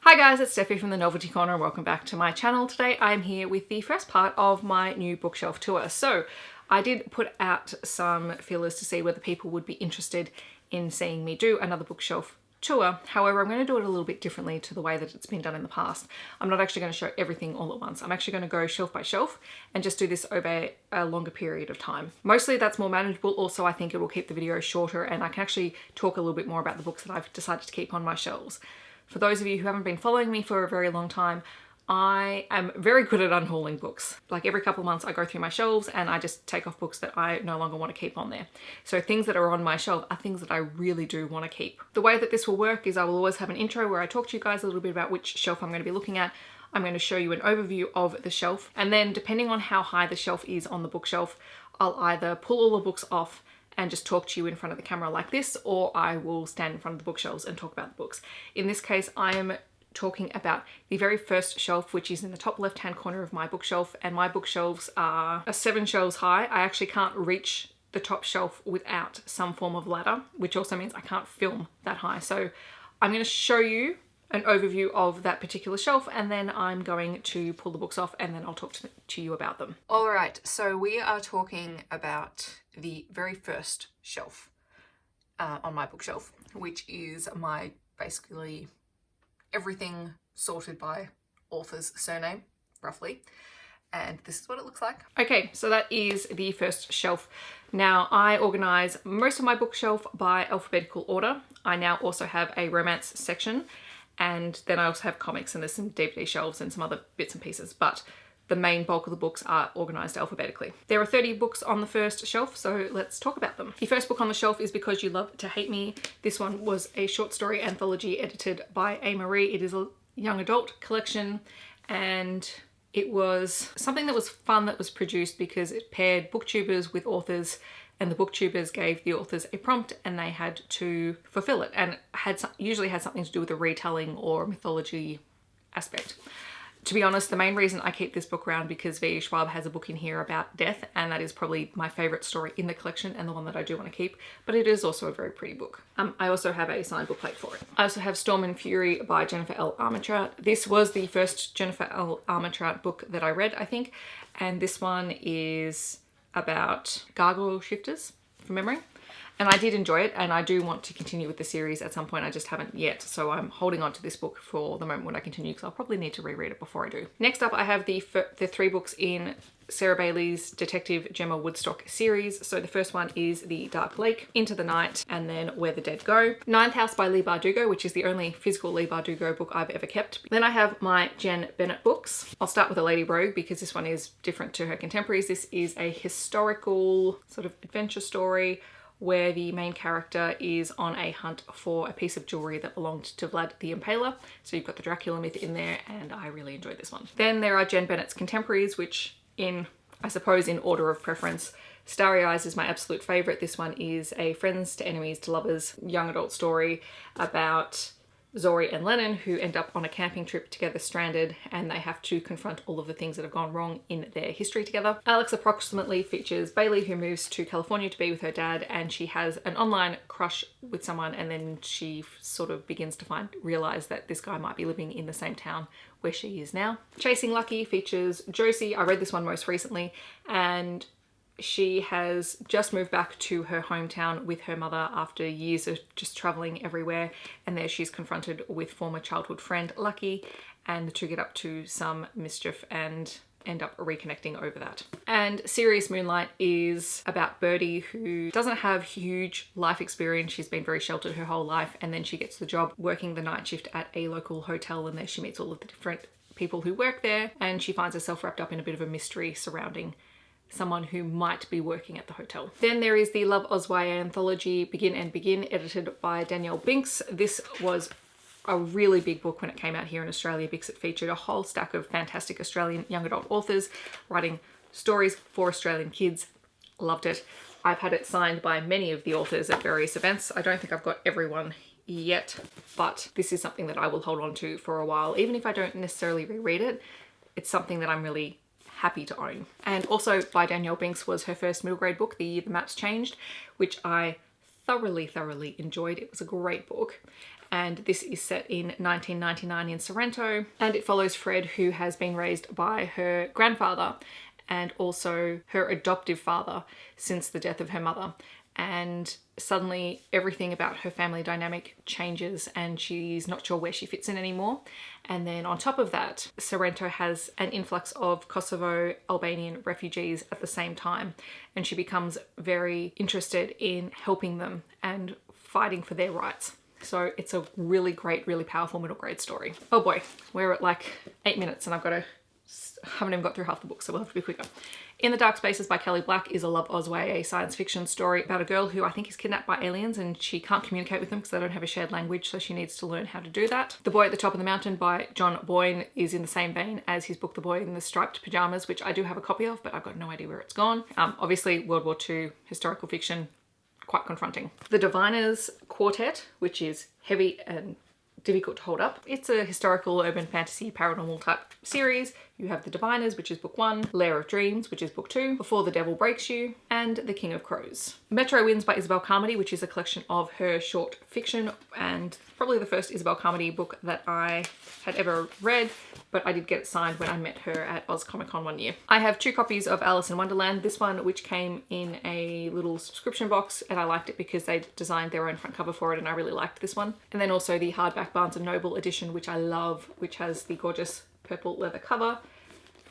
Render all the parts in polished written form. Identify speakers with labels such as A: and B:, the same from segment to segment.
A: Hi guys, it's Steffi from the Novelty Corner and welcome back to my channel. Today I'm here with the first part of my new bookshelf tour. So I did put out some feelers to see whether people would be interested in seeing me do another bookshelf tour. However, I'm going to do it a little bit differently to the way that it's been done in the past. I'm not actually going to show everything all at once. I'm actually going to go shelf by shelf and just do this over a longer period of time. Mostly that's more manageable. Also, I think it will keep the video shorter and I can actually talk a little bit more about the books that I've decided to keep on my shelves. For those of you who haven't been following me for a very long time, I am very good at unhauling books. Like every couple of months I go through my shelves and I just take off books that I no longer want to keep on there. So things that are on my shelf are things that I really do want to keep. The way that this will work is I will always have an intro where I talk to you guys a little bit about which shelf I'm going to be looking at. I'm going to show you an overview of the shelf, and then depending on how high the shelf is on the bookshelf, I'll either pull all the books off and just talk to you in front of the camera like this, or I will stand in front of the bookshelves and talk about the books. In this case, I am talking about the very first shelf, which is in the top left hand corner of my bookshelf, and my bookshelves are 7 shelves high. I actually can't reach the top shelf without some form of ladder, which also means I can't film that high. So I'm going to show you an overview of that particular shelf, and then I'm going to pull the books off and then I'll talk to you about them. All right, so we are talking about the very first shelf on my bookshelf, which is my basically everything sorted by author's surname, roughly. And this is what it looks like. Okay, so that is the first shelf. Now I organize most of my bookshelf by alphabetical order. I now also have a romance section, and then I also have comics, and there's some DVD shelves and some other bits and pieces, but the main bulk of the books are organized alphabetically. There are 30 books on the first shelf, so let's talk about them. The first book on the shelf is Because You Love to Hate Me. This one was a short story anthology edited by Amerii. It is a young adult collection, and it was something that was fun that was produced because it paired booktubers with authors, and the booktubers gave the authors a prompt and they had to fulfill it, and usually had something to do with a retelling or mythology aspect. To be honest, the main reason I keep this book around because V.E. Schwab has a book in here about death, and that is probably my favorite story in the collection and the one that I do want to keep, but it is also a very pretty book. I also have a signed bookplate for it. I also have Storm and Fury by Jennifer L Armentrout. This was the first Jennifer L Armentrout book that I read, I think, and this one is about gargoyle shifters from memory. And I did enjoy it, and I do want to continue with the series at some point. I just haven't yet, so I'm holding on to this book for the moment when I continue, because I'll probably need to reread it before I do. Next up, I have the 3 books in Sarah Bailey's Detective Gemma Woodstock series. So the first one is The Dark Lake, Into the Night, and then Where the Dead Go. Ninth House by Leigh Bardugo, which is the only physical Leigh Bardugo book I've ever kept. Then I have my Jenn Bennett books. I'll start with A Lady Rogue because this one is different to her contemporaries. This is a historical sort of adventure story where the main character is on a hunt for a piece of jewelry that belonged to Vlad the Impaler. So you've got the Dracula myth in there, and I really enjoyed this one. Then there are Jenn Bennett's contemporaries, which I suppose in order of preference, Starry Eyes is my absolute favorite. This one is a friends to enemies to lovers young adult story about Zori and Lennon, who end up on a camping trip together stranded, and they have to confront all of the things that have gone wrong in their history together. Alex Approximately features Bailey, who moves to California to be with her dad, and she has an online crush with someone, and then she sort of begins to realize that this guy might be living in the same town where she is now. Chasing Lucky features Josie. I read this one most recently, and she has just moved back to her hometown with her mother after years of just traveling everywhere, and there she's confronted with former childhood friend Lucky, and the two get up to some mischief and end up reconnecting over that. And Serious Moonlight is about Birdie, who doesn't have huge life experience. She's been very sheltered her whole life, and then she gets the job working the night shift at a local hotel, and there she meets all of the different people who work there, and she finds herself wrapped up in a bit of a mystery surrounding someone who might be working at the hotel. Then there is the Love Oswaya anthology Begin and Begin, edited by Danielle Binks. This was a really big book when it came out here in Australia because it featured a whole stack of fantastic Australian young adult authors writing stories for Australian kids. Loved it. I've had it signed by many of the authors at various events. I don't think I've got everyone yet, but this is something that I will hold on to for a while. Even if I don't necessarily reread it, it's something that I'm really happy to own. And also by Danielle Binks was her first middle grade book, The Year the Maps Changed, which I thoroughly enjoyed. It was a great book. And this is set in 1999 in Sorrento, and it follows Fred, who has been raised by her grandfather and also her adoptive father since the death of her mother. And suddenly everything about her family dynamic changes and she's not sure where she fits in anymore. And then on top of that, Sorrento has an influx of Kosovo Albanian refugees at the same time, and she becomes very interested in helping them and fighting for their rights. So it's a really great, really powerful middle grade story. Oh boy, we're at like 8 minutes and haven't even got through half the book, so we'll have to be quicker. In the Dark Spaces by Kelly Black is a Love Oz YA science fiction story about a girl who I think is kidnapped by aliens and she can't communicate with them because they don't have a shared language, so she needs to learn how to do that. The Boy at the Top of the Mountain by John Boyne is in the same vein as his book The Boy in the Striped Pyjamas, which I do have a copy of, but I've got no idea where it's gone. Obviously World War II historical fiction, quite confronting. The Diviners Quartet, which is heavy and difficult to hold up. It's a historical urban fantasy paranormal type series. You have The Diviners, which is book 1, Lair of Dreams, which is book 2, Before the Devil Breaks You, and The King of Crows. Metro Winds by Isobelle Carmody, which is a collection of her short fiction and probably the first Isobelle Carmody book that I had ever read, but I did get it signed when I met her at Oz Comic Con one year. I have 2 copies of Alice in Wonderland, this one which came in a little subscription box, and I liked it because they designed their own front cover for it and I really liked this one. And then also the hardback Barnes & Noble edition, which I love, which has the gorgeous purple leather cover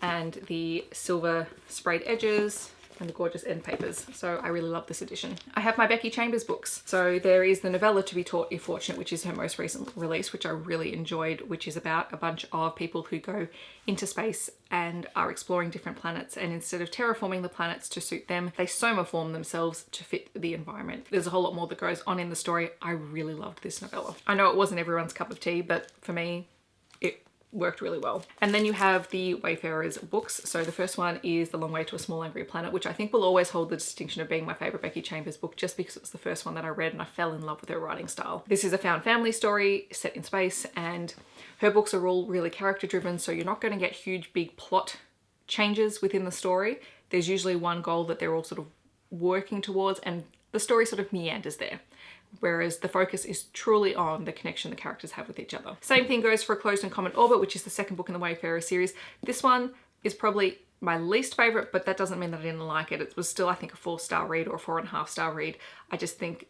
A: and the silver sprayed edges and the gorgeous end papers. So I really love this edition. I have my Becky Chambers books. So there is the novella To Be Taught If Fortunate, which is her most recent release, which I really enjoyed, which is about a bunch of people who go into space and are exploring different planets, and instead of terraforming the planets to suit them, they somaform themselves to fit the environment. There's a whole lot more that goes on in the story. I really loved this novella. I know it wasn't everyone's cup of tea, but for me, it worked really well. And then you have the Wayfarers books. So the first one is The Long Way to a Small Angry Planet, which I think will always hold the distinction of being my favorite Becky Chambers book, just because it was the first one that I read and I fell in love with her writing style. This is a found family story set in space, and her books are all really character driven, so you're not going to get huge big plot changes within the story. There's usually one goal that they're all sort of working towards, and the story sort of meanders there. Whereas the focus is truly on the connection the characters have with each other. Same thing goes for A Closed and Common Orbit, which is the second book in the Wayfarer series. This one is probably my least favorite, but that doesn't mean that I didn't like it. It was still, I think, a 4-star read or a 4.5-star read. I just think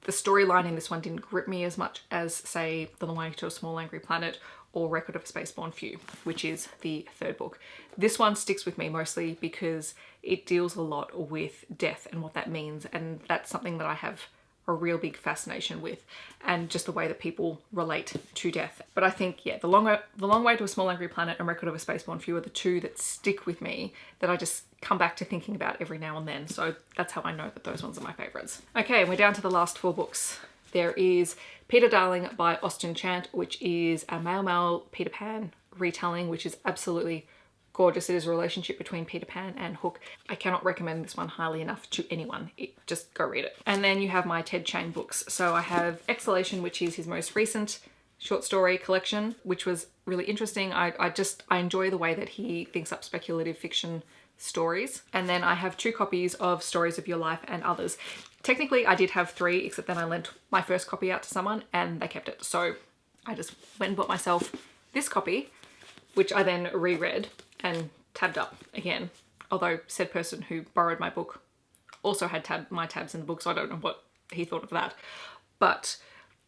A: the storyline in this one didn't grip me as much as, say, The Long Way to a Small Angry Planet or Record of a Spaceborne Few, which is the third book. This one sticks with me mostly because it deals a lot with death and what that means, and that's something that I have a real big fascination with, and just the way that people relate to death. But I think, yeah, The Long Way to a Small Angry Planet and Record of a Spaceborne Few are the 2 that stick with me, that I just come back to thinking about every now and then. So that's how I know that those ones are my favorites. Okay, we're down to the last 4 books. There is Peter Darling by Austin Chant, which is a male Peter Pan retelling, which is absolutely gorgeous. It is a relationship between Peter Pan and Hook. I cannot recommend this one highly enough to anyone. Just go read it. And then you have my Ted Chiang books. So I have Exhalation, which is his most recent short story collection, which was really interesting. I enjoy the way that he thinks up speculative fiction stories. And then I have 2 copies of Stories of Your Life and Others. Technically I did have 3, except then I lent my first copy out to someone and they kept it. So I just went and bought myself this copy, which I then reread and tabbed up again. Although said person who borrowed my book also had my tabs in the book, so I don't know what he thought of that. But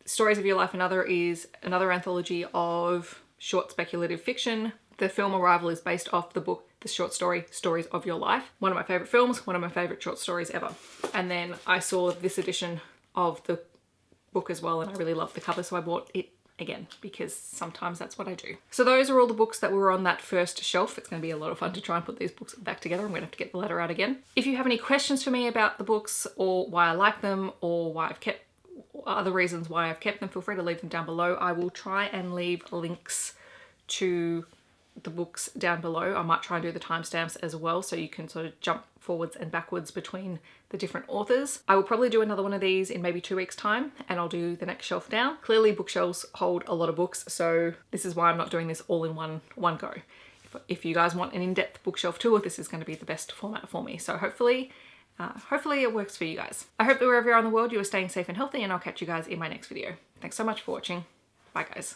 A: Stories of Your Life and Other is another anthology of short speculative fiction. The film Arrival is based off the book, the short story, Stories of Your Life. One of my favourite films, one of my favourite short stories ever. And then I saw this edition of the book as well, and I really loved the cover, so I bought it again, because sometimes that's what I do. So those are all the books that were on that first shelf. It's going to be a lot of fun to try and put these books back together. I'm going to have to get the letter out again. If you have any questions for me about the books, or why I like them, or why I've kept other reasons why I've kept them, feel free to leave them down below. I will try and leave links to the books down below. I might try and do the timestamps as well, so you can sort of jump forwards and backwards between the different authors. I will probably do another one of these in maybe 2 weeks time, and I'll do the next shelf down. Clearly bookshelves hold a lot of books, so this is why I'm not doing this all in one go. If you guys want an in-depth bookshelf tour, this is going to be the best format for me. So hopefully hopefully it works for you guys. I hope that wherever you are in the world, you are staying safe and healthy, and I'll catch you guys in my next video. Thanks so much for watching. Bye guys.